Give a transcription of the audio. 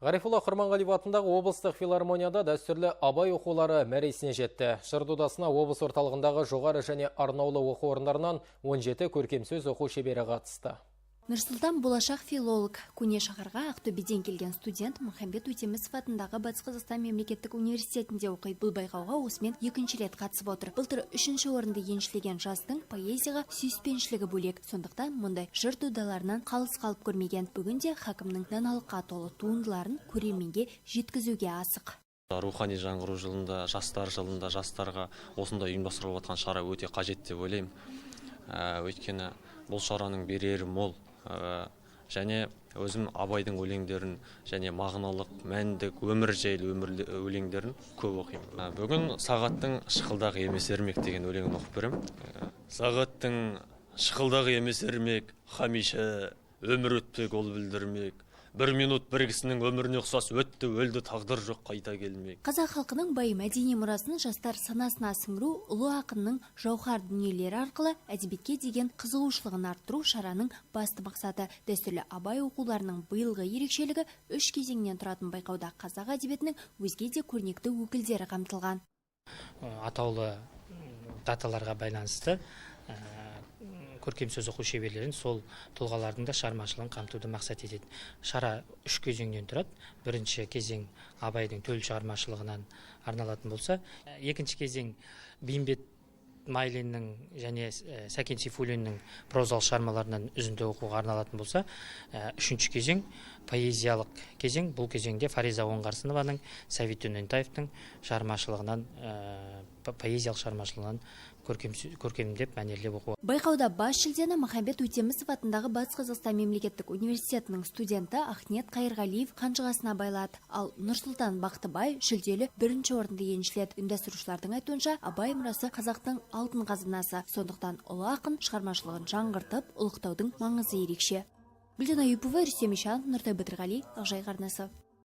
Ғарифолла Құрманғалиев атындағы облыстық филармонияда дәстүрлі абай оқулары мәресіне жетті. Жыр додасына облыс орталығындағы жоғары және арнаулы оқу орындарынан 17 көркемсөз оқу шебері қатысты. Нұрсұлтан болашақ филолог. Көне шаһарға Ақтөбеден келген студент Махамбет Өтемісов атындағы Батыс Қазақстан мемлекеттік университетінде оқиды. Бұл байқауға осымен екінші рет қатысып отыр. Былтыр үшінші орынды еншілеген жастың поэзияға сүйіспеншілігі бөлек. Сондықтан мұндай жыр додаларынан қалыс қалып көрмеген. Бүгінде хакімнің даналыққа толы туындыларын көрерменге жеткізуге асық. Рухани жаңғыру жылында, жастар жылында жастарға осындай ұйымдастырылып жатқан шара өте қажет деп ойлаймын. Өйткені бұл шараның берері мол. Және өзім Абайдың өлеңдерін және мағыналық, мәндік, өмір жайлы өлеңдерін көп оқимын. Бүгін сағаттың шықылдағы емес ермек деген өлеңін оқып беремін. Сағаттың шықылдағы емес ермек, хамиша өмір өтпек ол білдірмек. Бір минут бір кісінің өміріне ұқсас өтті, өлді, тағдыр жоқ қайта келмек. Қазақ халқының бай мәдени мұрасын жастар санасына сіңіру, ұлы ақынның жауһар дүниелері арқылы әдебиетке деген қызығушылығын арттыру шараның басты мақсаты. Дәстүрлі абай оқуларының биылғы ерекшелігі 3 кезеңнен тұратын байқауда қазақ әдебиетінің өзге де көрнекті өкілдері қамтылған. Атаулы даталарға байланысты көркемсөз оқу шеберлерін сол тұлғалардың да шығармашылығын қамтуды мақсат етеді. Шара 3 кезеңнен тұрады. Бірінші кезең Абайдың төл шығармашылығынан арналатын болса, екінші кезең Бейімбет Майлиннің және Сәкен Сейфуллиннің прозалық шығармаларынан үзінді оқуға арналатын болса, үшінші кезең поэзиялық кезең. Бұл кезеңде Фариза Оңғарсынованың, Сәбит Дөнентаевтың шығармашылығынан, поэзиялық шығармашылығынан көркемдеп мәнерлеп оқу. Байқауда бас жүлдені Махамбет Өтемісов атындағы Батыс Қазақстан мемлекеттік университетінің студенті Ахниет Қайырғалиев қанжығасына байлады. Ал Нұрсұлтан Бақтыбай жүлделі бірінші орынды еншіледі. Ұйымдастырушылардың айтуынша, Абай мұрасы қазақтың алтын қазынасы. Сондықтан ұлы ақын шығармашылығын жаңғыртып, ұлықтаудың маңызы ерекше. Гүлден Аюпова, Рүстем Ишанов, Нұртай Бадырғали, Ақжайық арнасы.